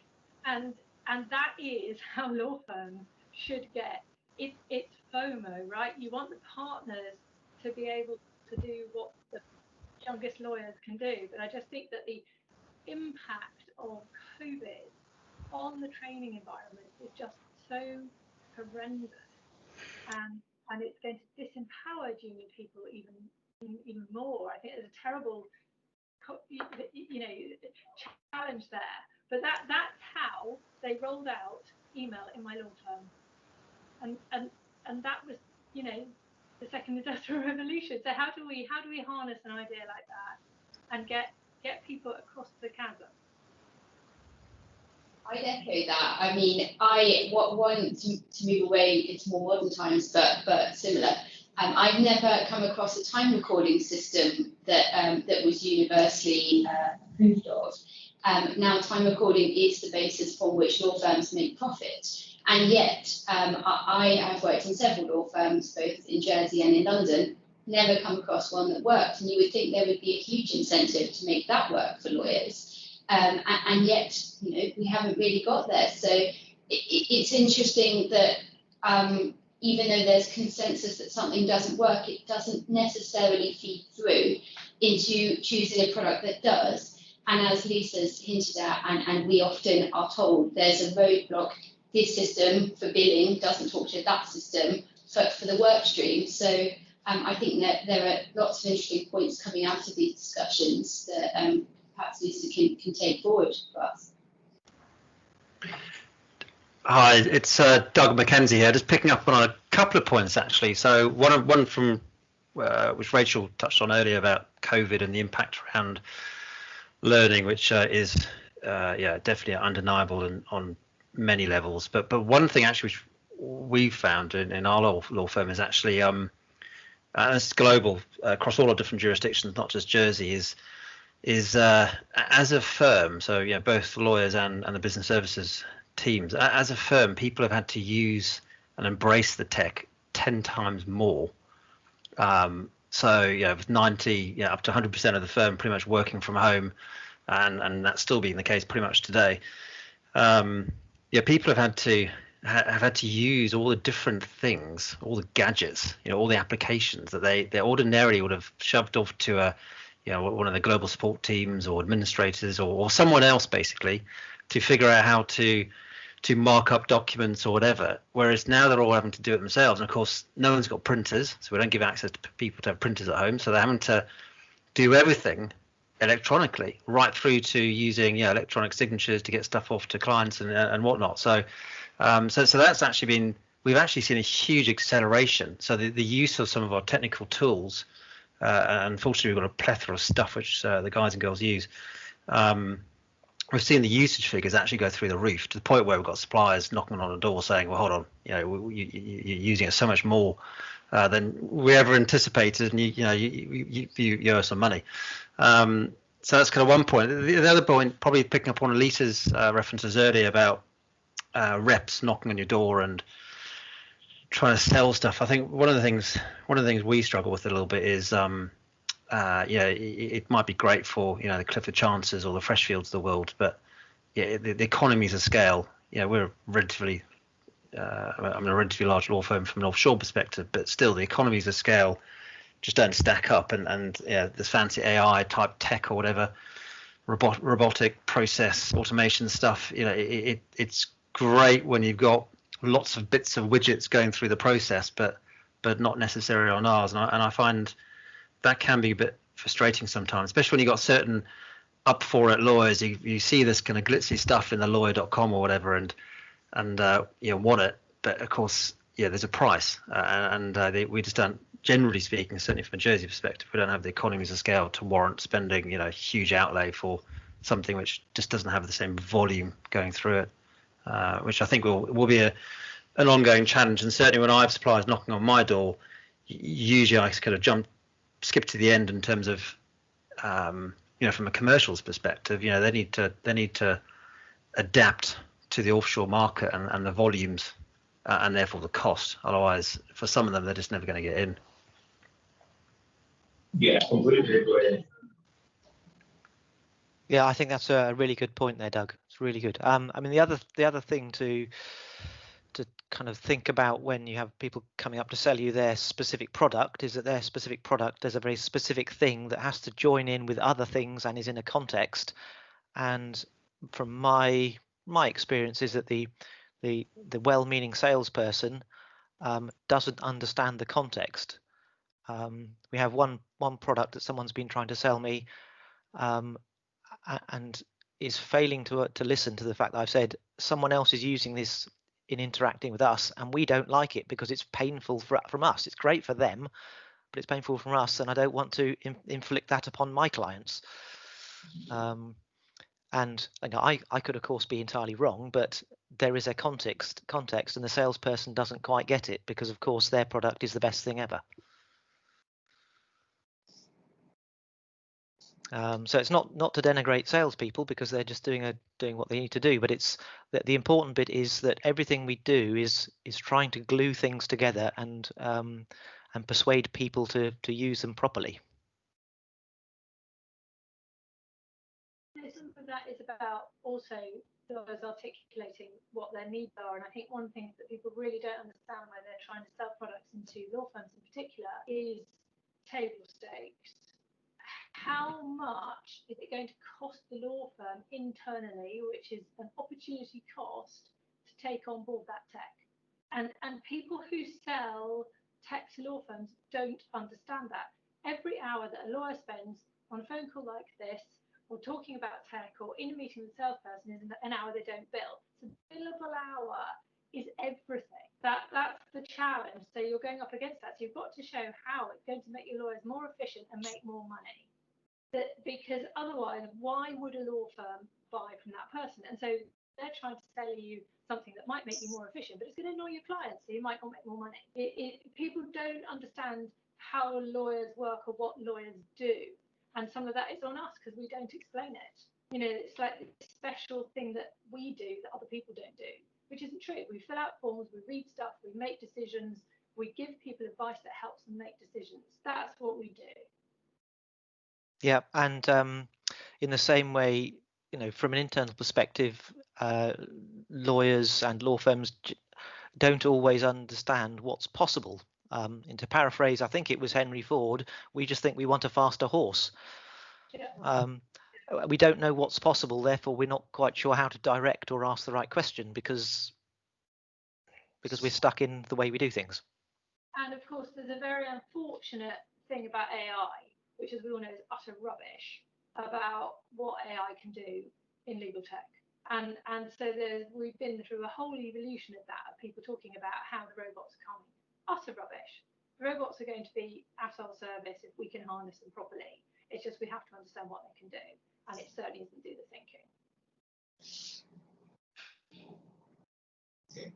And that is how law firms should get. It's FOMO, right? You want the partners to be able to do what the youngest lawyers can do. But I just think that the impact of COVID on the training environment is just so horrendous, and it's going to disempower junior people even more. I think there's a terrible challenge there, but that's how they rolled out email in my law firm, and that was the second industrial revolution. So how do we harness an idea like that and get people across the chasm? I'd echo that. I mean, I want to move away into more modern times, but similar. I've never come across a time recording system that was universally approved of. Now, time recording is the basis from which law firms make profit. And yet, I have worked in several law firms, both in Jersey and in London, never come across one that worked. And you would think there would be a huge incentive to make that work for lawyers. And yet, we haven't really got there. So it's interesting that even though there's consensus that something doesn't work, it doesn't necessarily feed through into choosing a product that does. And as Lisa's hinted at, and we often are told, there's a roadblock. This system for billing doesn't talk to that system for the work stream. So I think that there are lots of interesting points coming out of these discussions that perhaps Lisa can take forward for us. Hi, it's Doug Mackenzie here, just picking up on a couple of points actually. So one from which Rachel touched on earlier about COVID and the impact around learning, which is definitely undeniable and on many levels. But one thing actually which we found in our law firm is actually and it's global across all our different jurisdictions, not just Jersey, is as a firm, so both lawyers and the business services teams, as a firm, people have had to use and embrace the tech 10 times more. With 90, up to 100% of the firm pretty much working from home, and that's still being the case pretty much today. People have had to use all the different things, all the gadgets, all the applications that they ordinarily would have shoved off to one of the global support teams or administrators or someone else basically to figure out how to to mark up documents or whatever, whereas now they're all having to do it themselves. And of course, no one's got printers, so we don't give access to people to have printers at home, so they're having to do everything electronically, right through to using electronic signatures to get stuff off to clients and whatnot. So so that's actually been, we've actually seen a huge acceleration. So the use of some of our technical tools, unfortunately we've got a plethora of stuff which the guys and girls use. We've seen the usage figures actually go through the roof, to the point where we've got suppliers knocking on the door saying, well, hold on, you're using it so much more than we ever anticipated, and you owe us some money. So that's kind of one point. The other point, probably picking up on Lisa's references earlier about reps knocking on your door and trying to sell stuff. I think one of the things we struggle with a little bit is it might be great for the Clifford Chances or the Freshfields of the world, but the economies of scale. We're relatively, a relatively large law firm from an offshore perspective, but still the economies of scale just don't stack up. And this fancy AI type tech or whatever, robotic process automation stuff. It's great when you've got lots of bits of widgets going through the process, but not necessarily on ours. And I find that can be a bit frustrating sometimes, especially when you've got certain up for it lawyers. You see this kind of glitzy stuff in the lawyer.com or whatever, and want it, but of course there's a price, and we just don't, generally speaking, certainly from a Jersey perspective, we don't have the economies of scale to warrant spending huge outlay for something which just doesn't have the same volume going through it, which I think will be an ongoing challenge. And certainly when I have suppliers knocking on my door, usually I kind of skip to the end in terms of from a commercials perspective. They need to adapt to the offshore market and the volumes and therefore the cost. Otherwise, for some of them, they're just never going to get in. Yeah, completely agree. Yeah, I think that's a really good point there, Doug. It's really good. I mean, the other thing to kind of think about when you have people coming up to sell you their specific product is that their specific product is a very specific thing that has to join in with other things and is in a context. And from my experience is that the well-meaning salesperson doesn't understand the context. We have one product that someone's been trying to sell me, and is failing to listen to the fact that I've said someone else is using this in interacting with us, and we don't like it because it's painful from us. It's great for them, but it's painful from us, and I don't want to inflict that upon my clients. And I could of course be entirely wrong, but there is a context, and the salesperson doesn't quite get it because of course their product is the best thing ever. So it's not to denigrate salespeople because they're just doing what they need to do, but it's that the important bit is that everything we do is trying to glue things together and persuade people to use them properly. Some of that is about also those articulating what their needs are, and I think one thing that people really don't understand when they're trying to sell products into law firms in particular is table stakes. How much is it going to cost the law firm internally, which is an opportunity cost, to take on board that tech? And people who sell tech to law firms don't understand that. Every hour that a lawyer spends on a phone call like this, or talking about tech, or in a meeting with a salesperson, is an hour they don't bill. So the billable hour is everything. That's the challenge. So you're going up against that. So you've got to show how it's going to make your lawyers more efficient and make more money. Because otherwise, why would a law firm buy from that person? And so they're trying to sell you something that might make you more efficient, but it's going to annoy your clients, so you might not make more money. People don't understand how lawyers work or what lawyers do, and some of that is on us because we don't explain it. It's like this special thing that we do that other people don't do, which isn't true. We fill out forms, we read stuff, we make decisions, we give people advice that helps them make decisions. That's what we do. Yeah, and in the same way, from an internal perspective, lawyers and law firms don't always understand what's possible. And to paraphrase, I think it was Henry Ford, we just think we want a faster horse. Yeah. we don't know what's possible, therefore we're not quite sure how to direct or ask the right question because we're stuck in the way we do things. And of course, there's a very unfortunate thing about AI, which, as we all know, is utter rubbish about what AI can do in legal tech. And so we've been through a whole evolution of that, of people talking about how the robots are coming. Utter rubbish. The robots are going to be at our service if we can harness them properly. It's just we have to understand what they can do, and it certainly isn't do the thinking.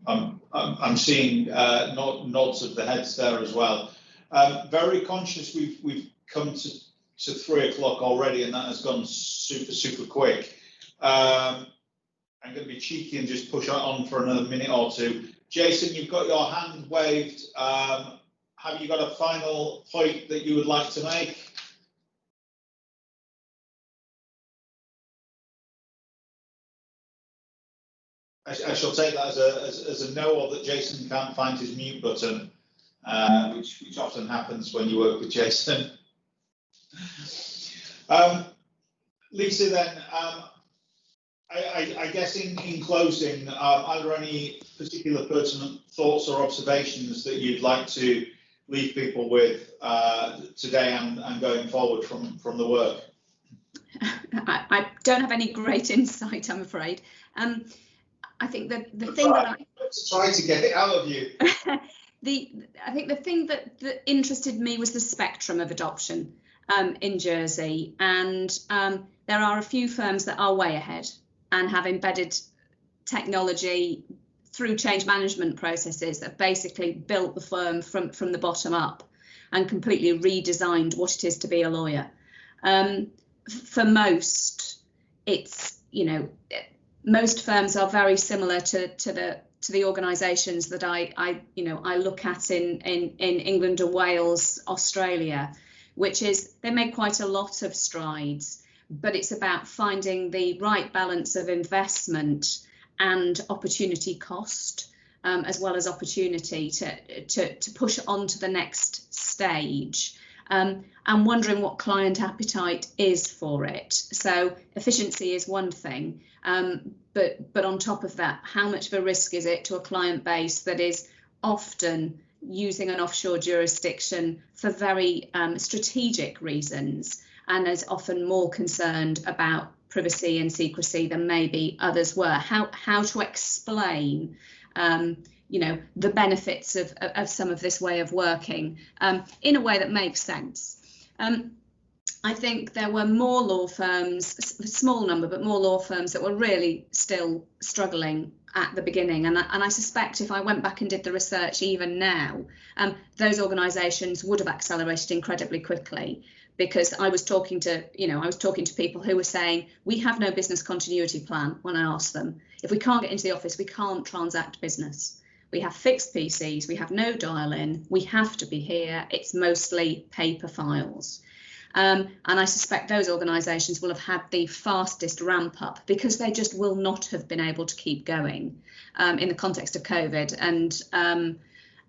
I'm seeing nods of the heads there as well. Very conscious we've come to 3 o'clock already, and that has gone super quick. I'm going to be cheeky and just push on for another minute or two. Jason, you've got your hand waved. Have you got a final point that you would like to make? I shall take that as a no, or that Jason can't find his mute button, which often happens when you work with Jason. Lisa, then, I guess in closing, are there any particular pertinent thoughts or observations that you'd like to leave people with today and going forward from the work? I don't have any great insight, I'm afraid. I think that the thing that I try to get it out of you. I think the thing that interested me was the spectrum of adoption in Jersey, and there are a few firms that are way ahead and have embedded technology through change management processes that basically built the firm from the bottom up and completely redesigned what it is to be a lawyer. For most, it's, you know, most firms are very similar to the organisations that I look at in England and Wales, Australia, which is they make quite a lot of strides, but it's about finding the right balance of investment and opportunity cost, as well as opportunity to push on to the next stage. And wondering what client appetite is for it. So efficiency is one thing, but on top of that, how much of a risk is it to a client base that is often using an offshore jurisdiction for very strategic reasons and is often more concerned about privacy and secrecy than maybe others were? How to explain the benefits of some of this way of working in a way that makes sense. I think there were more law firms, a small number, but more law firms that were really still struggling at the beginning. And I suspect if I went back and did the research even now, those organisations would have accelerated incredibly quickly, because I was talking to people who were saying, we have no business continuity plan when I asked them. If we can't get into the office, we can't transact business. We have fixed PCs, we have no dial-in, we have to be here, it's mostly paper files. And I suspect those organisations will have had the fastest ramp up because they just will not have been able to keep going in the context of COVID.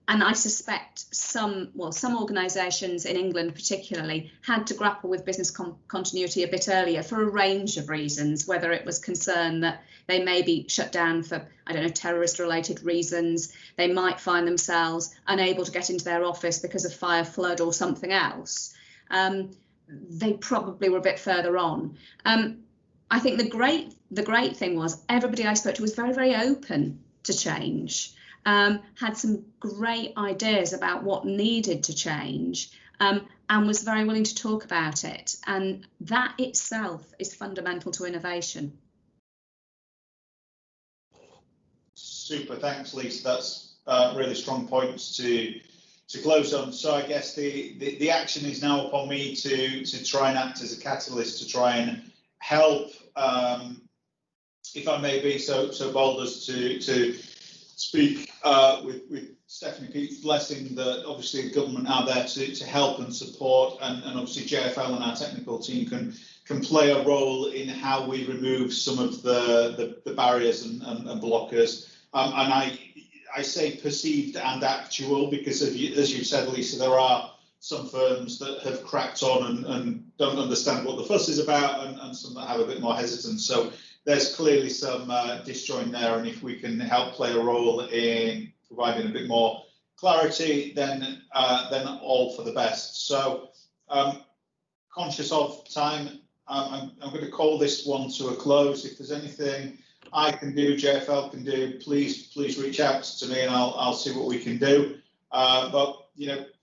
And I suspect some organisations in England particularly had to grapple with business continuity a bit earlier for a range of reasons, whether it was concern that they may be shut down for, terrorist related reasons. They might find themselves unable to get into their office because of fire, flood or something else. They probably were a bit further on. I think the great thing was everybody I spoke to was very, very open to change. Had some great ideas about what needed to change, and was very willing to talk about it. And that itself is fundamental to innovation. Super, thanks, Lisa. That's really strong points to close on. So I guess the action is now upon me to try and act as a catalyst to try and help, if I may be so bold as to speak with Stephanie Pete's blessing that obviously the government are there to help and support, and obviously JFL and our technical team can play a role in how we remove some of the barriers and blockers. And I say perceived and actual because, as you said, Lisa, there are some firms that have cracked on and don't understand what the fuss is about, and some that have a bit more hesitance. So there's clearly some disjoint there, and if we can help play a role in providing a bit more clarity, then all for the best. So conscious of time, I'm going to call this one to a close. If there's anything I can do, JFL can do, please reach out to me, and I'll see what we can do. But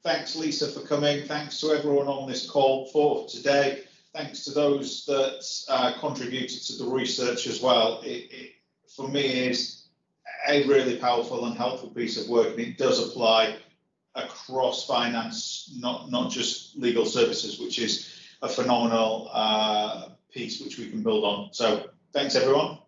thanks, Lisa, for coming. Thanks to everyone on this call for today. Thanks to those that contributed to the research as well. It for me is a really powerful and helpful piece of work, and it does apply across finance, not just legal services, which is a phenomenal piece which we can build on. So thanks, everyone.